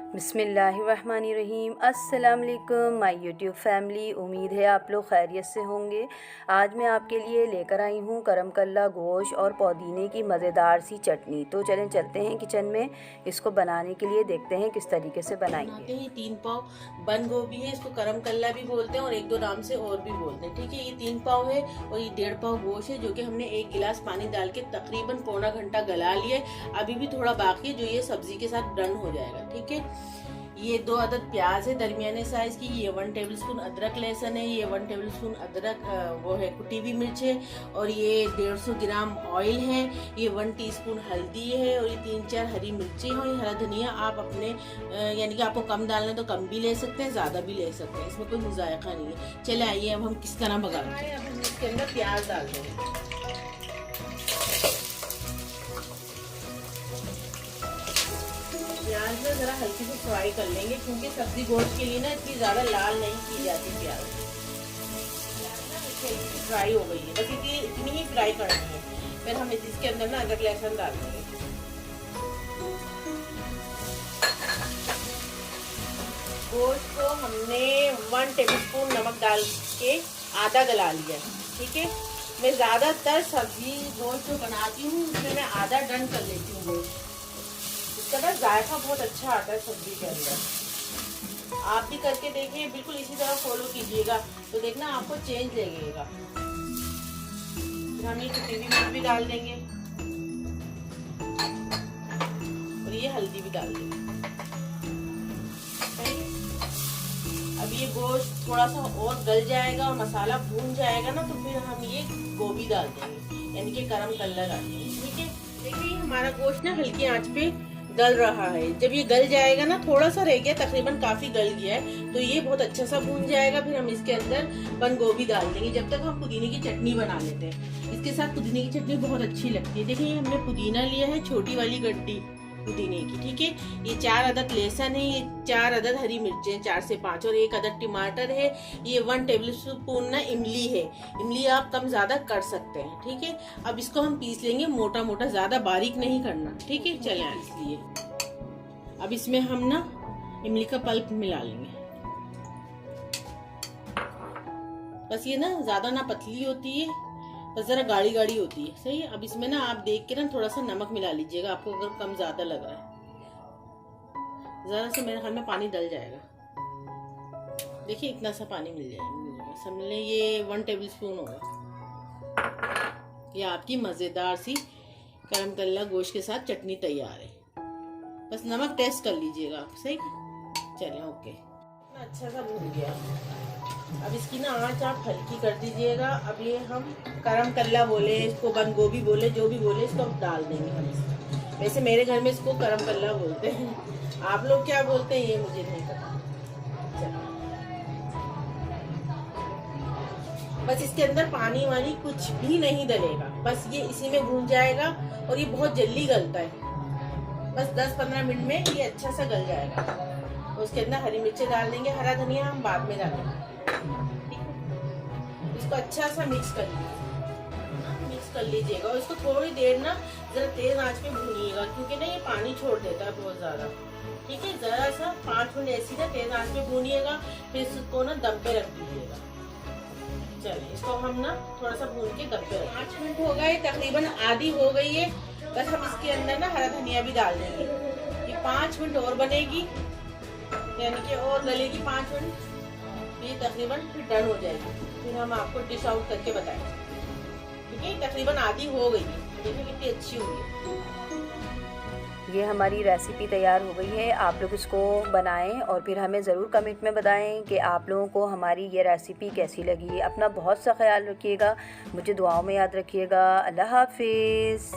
बिस्मिल्लाहिर्रहमानिर्रहीम। अस्सलाम वालेकुम माय यूट्यूब फैमिली। उम्मीद है आप लोग खैरियत से होंगे। आज मैं आपके लिए लेकर आई हूँ करम कल्ला गोश्त और पुदीने की मज़ेदार सी चटनी। तो चलें चलते हैं किचन में, इसको बनाने के लिए देखते हैं किस तरीके से बनाएंगे। ये 3 पाव बंद गोभी है, इसको करम कल्ला भी बोलते हैं और एक दो नाम से और भी बोलते हैं। ठीक है, ये 3 पाव है और ये 1.5 पाव गोश्त है, जो कि हमने 1 गिलास पानी डाल के तकरीबन पौना घंटा गला लिया है। अभी भी थोड़ा बाकी है, जो ये सब्जी के साथ ब्लेंड हो जाएगा। ठीक है, ये 2 अदद प्याज है दरमियाने साइज की, ये 1 टेबलस्पून अदरक लहसुन है, ये 1 टेबलस्पून अदरक वो है कुटी हुई मिर्च है, और ये 150 ग्राम ऑयल है, ये 1 टीस्पून हल्दी है, और ये 3-4 हरी मिर्ची है, और ये हरा धनिया आप अपने यानी कि आपको कम डालना है तो कम भी ले सकते हैं, ज़्यादा भी ले सकते हैं, इसमें कोई मुज़ायका नहीं है। चले आइए अब हम किस तरह पकाते हैं। अब हम इसके अंदर प्याज डाल देंगे। प्याज में ज़रा हल्की से फ्राई कर लेंगे, क्योंकि सब्जी गोश्त के लिए ना इतनी ज़्यादा लाल नहीं की जाती प्याज। फ्राई हो गई है, बस इतनी ही फ्राई करनी है। फिर हम इसके अंदर ना अदरक लहसुन डाल देंगे। गोश्त को हमने 1 टेबलस्पून नमक डाल के आधा गला लिया। ठीक है, मैं ज़्यादातर सब्जी गोश्त जो बनाती हूँ उसमें मैं आधा डन कर लेती हूँ गोश्त। इसका ना जायका बहुत अच्छा आता है सब्जी के अंदर। आप भी करके देखिए, बिल्कुल इसी तरह फॉलो कीजिएगा तो देखना आपको चेंज लगेगा। फिर हम ये कुटी हुई मिर्च भी डाल देंगे और ये हल्दी भी डाल देंगे। अब ये गोश्त थोड़ा सा और गल जाएगा और मसाला भून जाएगा ना, तो फिर हम ये गोभी डाल देंगे, यानी कि गरम कल्ला डाल देंगे। ठीक है, देखिए हमारा गोश्त ना हल्की आंच पे गल रहा है। जब ये गल जाएगा ना, थोड़ा सा रह गया, तकरीबन काफी गल गया है, तो ये बहुत अच्छा सा भून जाएगा। फिर हम इसके अंदर बंद गोभी डाल देंगे। जब तक हम पुदीने की चटनी बना लेते हैं, इसके साथ पुदीने की चटनी बहुत अच्छी लगती है। देखिए हमने पुदीना लिया है, छोटी वाली गड्डी पुदीने की। ठीक है, ये 4 अदद लहसुन है, ये 4 अदद हरी मिर्चें 4 से 5, और 1 अदद टमाटर है, ये 1 टेबलस्पून ना इमली है। इमली आप कम ज्यादा कर सकते हैं। ठीक है, अब इसको हम पीस लेंगे मोटा मोटा, ज्यादा बारीक नहीं करना। ठीक है, चले इसलिए अब इसमें हम ना इमली का पल्प मिला लेंगे। बस ये ना ज्यादा ना पतली होती है, बस जरा गाढ़ी गाढ़ी होती है। सही है, अब इसमें ना आप देख के ना थोड़ा सा नमक मिला लीजिएगा, आपको अगर कम ज्यादा लग रहा है। जरा सा मेरे ख्याल में पानी डल जाएगा। देखिए इतना सा पानी मिल जाएगा, समझ लें ये 1 टेबलस्पून होगा। ये आपकी मजेदार सी करम कल्ला गोश्त के साथ चटनी तैयार है। बस नमक टेस्ट कर लीजिएगा आप। सही, चलिए ओके। अच्छा सा भून गया, अब इसकी ना आंच आप हल्की कर दीजिएगा। अब ये हम करम कल्ला बोले, इसको बंद गोभी बोले, जो भी बोले, इसको अब डाल देंगे हम इसमें। वैसे मेरे घर में इसको करम कल्ला बोलते हैं, आप लोग क्या बोलते हैं ये मुझे नहीं पता। बस इसके अंदर पानी वानी कुछ भी नहीं डलेगा, बस ये इसी में भून जाएगा, और ये बहुत जल्दी गलता है। बस 10-15 मिनट में ये अच्छा सा गल जाएगा। उसके अंदर हरी मिर्चें डाल देंगे, हरा धनिया हम बाद में डालेंगे। इसको अच्छा सा मिक्स कर लीजिएगा, और इसको थोड़ी देर ना जरा तेज आंच पे भूनिएगा, क्योंकि ना ये पानी छोड़ देता है बहुत ज्यादा। ठीक है, जरा सा 5 मिनट ऐसी ना तेज आंच पे भूनिएगा, फिर इसको ना दम पे रख दीजिएगा। चलिए इसको हम ना थोड़ा सा भून के दम पे 5 मिनट हो गए, तकरीबन आधी हो गई है। बस हम इसके अंदर ना हरा धनिया भी डाल देंगे। ये 5 मिनट और बनेगी, यानी कि और गलेगी 5 मिनट, ये तकरीबन फिर डन हो जाएगी। फिर हम आपको डिश आउट करके बताएंगे। ठीक है, तकरीबन आधी हो गई है, देखिए कितनी अच्छी हुई है। ये हमारी रेसिपी तैयार हो गई है। आप लोग इसको बनाएं और फिर हमें ज़रूर कमेंट में बताएं कि आप लोगों को हमारी ये रेसिपी कैसी लगी। अपना बहुत सा ख्याल रखिएगा, मुझे दुआओं में याद रखिएगा। अल्लाह हाफिज़।